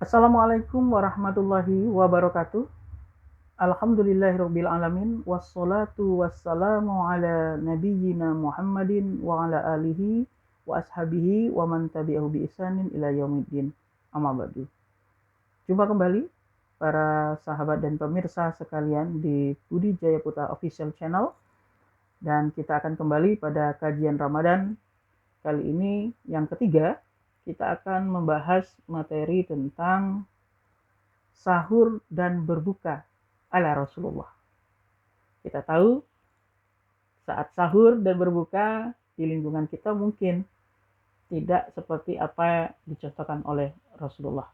Assalamualaikum warahmatullahi wabarakatuh. Alhamdulillahirabbil alamin wassalatu wassalamu ala nabiyyina Muhammadin wa ala alihi wa ashabihi wa man tabi'ahu bi ihsanin ila yaumiddin. Amma ba'du. Jumpa kembali para sahabat dan pemirsa sekalian di Budi Jaya Putra Official Channel, dan kita akan kembali pada kajian Ramadan. Kali ini yang ketiga, kita akan membahas materi tentang sahur dan berbuka ala Rasulullah. Kita tahu saat sahur dan berbuka di lingkungan kita mungkin tidak seperti apa dicontohkan oleh Rasulullah.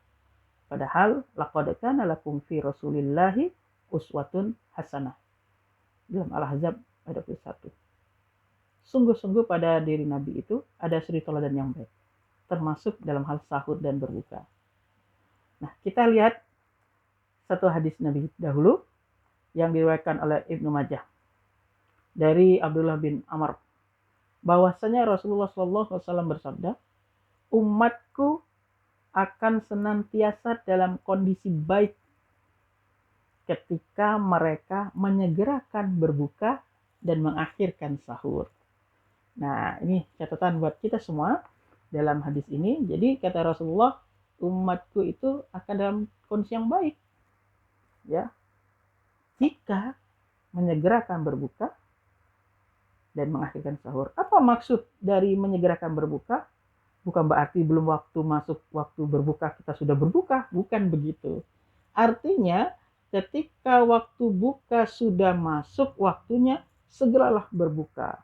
Padahal laqad kana lakum fi Rasulillahi uswatun hasanah. Dalam Al-Ahzab ayat 21. Sungguh-sungguh pada diri Nabi itu ada suri teladan yang baik, termasuk dalam hal sahur dan berbuka. Nah, kita lihat satu hadis Nabi dahulu yang diriwayatkan oleh Ibnu Majah dari Abdullah bin Amr, bahwasanya Rasulullah SAW bersabda, umatku akan senantiasa dalam kondisi baik ketika mereka menyegerakan berbuka dan mengakhirkan sahur. Nah, ini catatan buat kita semua dalam hadis ini. Jadi kata Rasulullah, umatku itu akan dalam kondisi yang baik, ya, jika menyegerakan berbuka dan mengakhirkan sahur. Apa maksud dari menyegerakan berbuka? Bukan berarti belum waktu masuk waktu berbuka kita sudah berbuka, bukan begitu. Artinya ketika waktu buka sudah masuk waktunya, segeralah berbuka.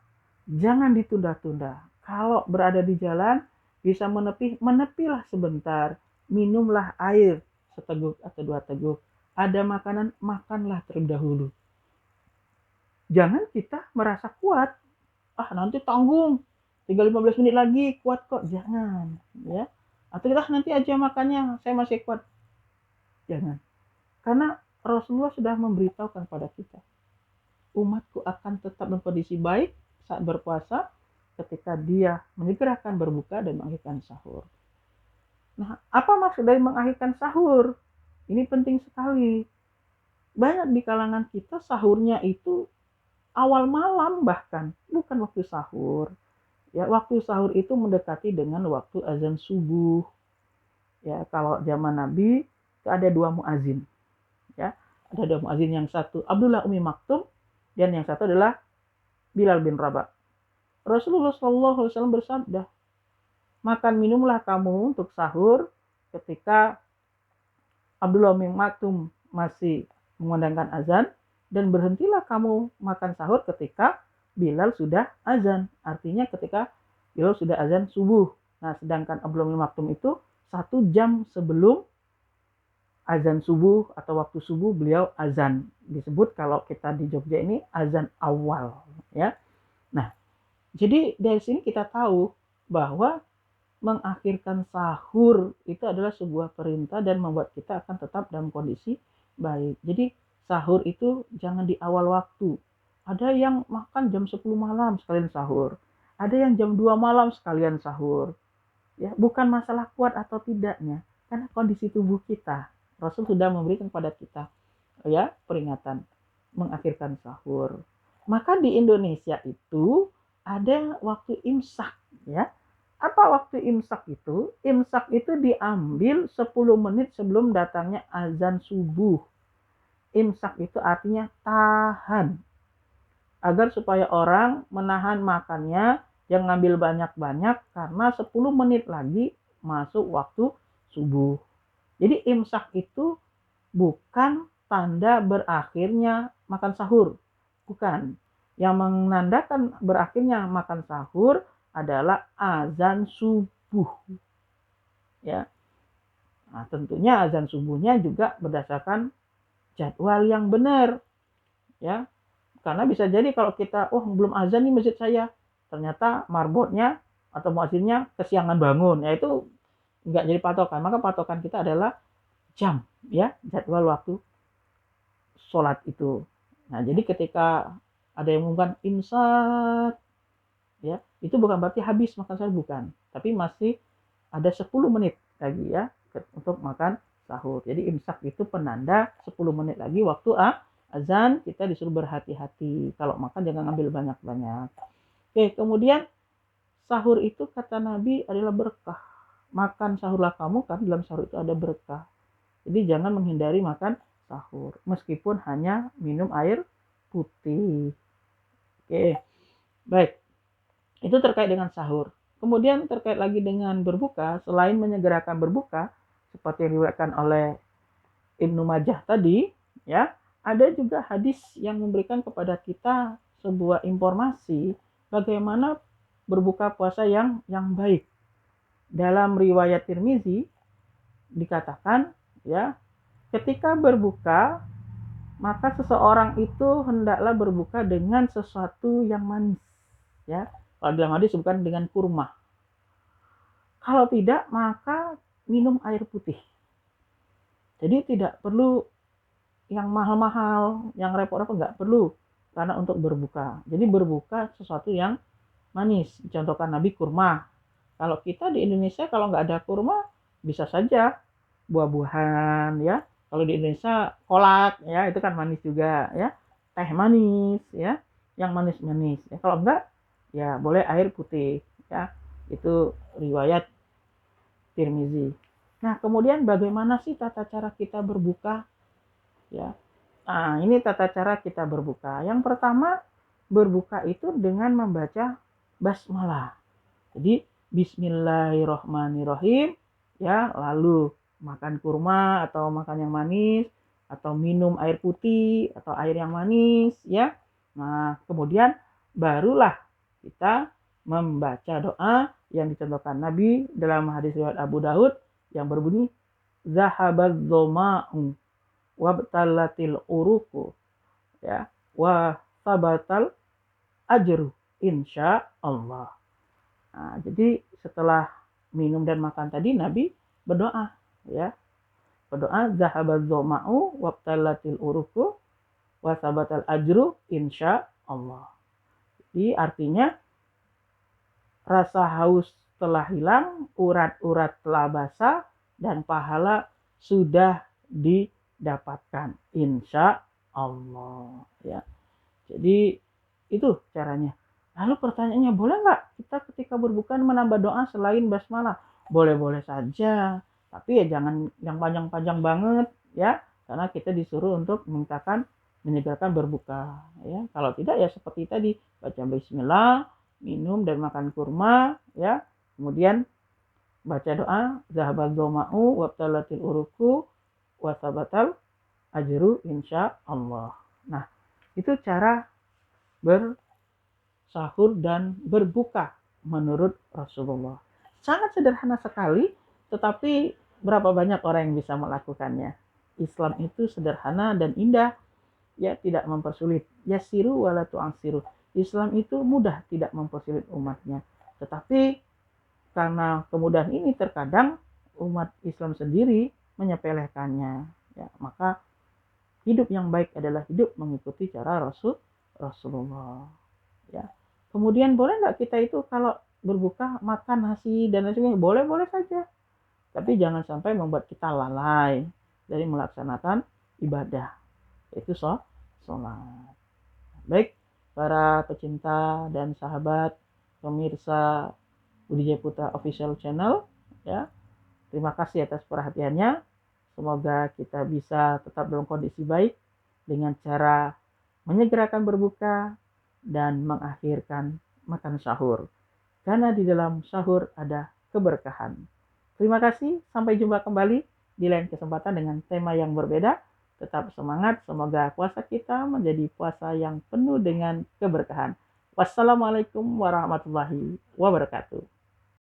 Jangan ditunda-tunda. Kalau berada di jalan bisa menepi, menepilah sebentar. Minumlah air seteguk atau 2 teguk. Ada makanan, makanlah terlebih dahulu. Jangan kita merasa kuat. Nanti tanggung, tinggal 15 menit lagi, kuat kok. Jangan, ya. Atau kita nanti aja makannya, saya masih kuat. Jangan. Karena Rasulullah sudah memberitahukan pada kita, umatku akan tetap dalam kondisi baik saat berpuasa ketika dia menyegerakan berbuka dan mengakhirkan sahur. Nah, apa maksud dari mengakhirkan sahur? Ini penting sekali. Banyak di kalangan kita sahurnya itu awal malam, bahkan bukan waktu sahur. Ya, waktu sahur itu mendekati dengan waktu azan subuh. Ya, kalau zaman Nabi ada 2 muazin. Ya, ada 2 muazin, yang satu Abdullah Umi Maktum dan yang satu adalah Bilal bin Rabah. Rasulullah SAW bersabda, makan minumlah kamu untuk sahur ketika Abdullah bin Maktum masih mengumandangkan azan, dan berhentilah kamu makan sahur ketika Bilal sudah azan. Artinya ketika Bilal sudah azan subuh. Nah, sedangkan Abdullah bin Maktum itu 1 jam sebelum azan subuh atau waktu subuh beliau azan. Disebut kalau kita di Jogja ini azan awal, ya. Nah, jadi dari sini kita tahu bahwa mengakhirkan sahur itu adalah sebuah perintah dan membuat kita akan tetap dalam kondisi baik. Jadi sahur itu jangan di awal waktu. Ada yang makan jam 10 malam sekalian sahur. Ada yang jam 2 malam sekalian sahur. Ya, bukan masalah kuat atau tidaknya, karena kondisi tubuh kita. Rasul sudah memberikan kepada kita, ya, peringatan mengakhirkan sahur. Maka di Indonesia itu ada waktu imsak, ya. Apa waktu imsak itu? Imsak itu diambil 10 menit sebelum datangnya azan subuh. Imsak itu artinya tahan. Agar supaya orang menahan makannya, jangan ngambil banyak-banyak karena 10 menit lagi masuk waktu subuh. Jadi imsak itu bukan tanda berakhirnya makan sahur. Bukan. Yang menandakan berakhirnya makan sahur adalah azan subuh. Ya. Nah, tentunya azan subuhnya juga berdasarkan jadwal yang benar. Ya. Karena bisa jadi kalau kita, belum azan nih masjid saya, ternyata marbotnya atau muazzinnya kesiangan bangun, ya itu nggak jadi patokan. Maka patokan kita adalah jam, ya, jadwal waktu sholat itu. Nah, jadi ketika ada yang mengumumkan imsak, ya, itu bukan berarti habis makan sahur, bukan, tapi masih ada 10 menit lagi, ya, untuk makan sahur. Jadi imsak itu penanda 10 menit lagi waktu azan, kita disuruh berhati-hati. Kalau makan jangan ambil banyak-banyak. Oke, kemudian sahur itu kata Nabi adalah berkah. Makan sahurlah kamu, kan dalam sahur itu ada berkah. Jadi jangan menghindari makan sahur, meskipun hanya minum air putih. Oke, baik. Itu terkait dengan sahur. Kemudian terkait lagi dengan berbuka, selain menyegerakan berbuka, seperti yang diriwayatkan oleh Ibnu Majah tadi, ya, ada juga hadis yang memberikan kepada kita sebuah informasi bagaimana berbuka puasa yang baik. Dalam riwayat Tirmizi dikatakan, ya, ketika berbuka maka seseorang itu hendaklah berbuka dengan sesuatu yang manis, ya. Kalau dalam hadis bukan dengan kurma. Kalau tidak, maka minum air putih. Jadi tidak perlu yang mahal-mahal, yang repot-repot, nggak perlu karena untuk berbuka. Jadi berbuka sesuatu yang manis. Contohkan Nabi kurma. Kalau kita di Indonesia kalau nggak ada kurma, bisa saja buah-buahan, ya. Kalau di Indonesia kolak, ya, itu kan manis juga, ya. Teh manis, ya, yang manis-manis. Ya. Kalau enggak, ya boleh air putih, ya. Itu riwayat Tirmizi. Nah, kemudian bagaimana sih tata cara kita berbuka, ya? Nah, ini tata cara kita berbuka. Yang pertama, berbuka itu dengan membaca basmalah. Jadi bismillahirrohmanirrohim, ya, lalu makan kurma atau makan yang manis atau minum air putih atau air yang manis, ya. Nah, kemudian barulah kita membaca doa yang dicontohkan Nabi dalam hadis riwayat Abu Daud yang berbunyi zahabaz dzama'u wabtalatil uruku, ya, wa sabatal ajru insya Allah. Nah, jadi setelah minum dan makan tadi Nabi berdoa, ya. Berdoa zahabaz dzama'u wabtalatil uruku wa sabatal ajru insya Allah. Jadi artinya rasa haus telah hilang, urat-urat telah basah, dan pahala sudah didapatkan insya Allah, ya. Jadi itu caranya. Lalu pertanyaannya, boleh nggak kita ketika berbuka menambah doa selain basmalah? Boleh-boleh saja, tapi ya jangan yang panjang-panjang banget, ya, karena kita disuruh untuk menyegerakan berbuka, ya. Kalau tidak ya seperti tadi, baca bismillah, minum dan makan kurma, ya. Kemudian baca doa zahabaz dzama'u wabtalatil uruku wa sabatal ajru insya Allah. Nah, itu cara bersahur dan berbuka menurut Rasulullah. Sangat sederhana sekali, tetapi berapa banyak orang yang bisa melakukannya. Islam itu sederhana dan indah, ya, tidak mempersulit. Yasiru wala tu'asiru. Islam itu mudah, tidak mempersulit umatnya. Tetapi karena kemudahan ini terkadang umat Islam sendiri menyepelekannya, ya. Maka hidup yang baik adalah hidup mengikuti cara Rasulullah, ya. Kemudian boleh nggak kita itu kalau berbuka makan nasi dan lain sebagainya? Boleh-boleh saja, tapi jangan sampai membuat kita lalai dari melaksanakan ibadah, yaitu sholat. Baik, para pecinta dan sahabat pemirsa Budi Putra Official Channel, ya, terima kasih atas perhatiannya. Semoga kita bisa tetap dalam kondisi baik dengan cara menyegerakan berbuka dan mengakhirkan makan sahur, karena di dalam sahur ada keberkahan. Terima kasih, sampai jumpa kembali di lain kesempatan dengan tema yang berbeda. Tetap semangat, semoga puasa kita menjadi puasa yang penuh dengan keberkahan. Wassalamualaikum warahmatullahi wabarakatuh.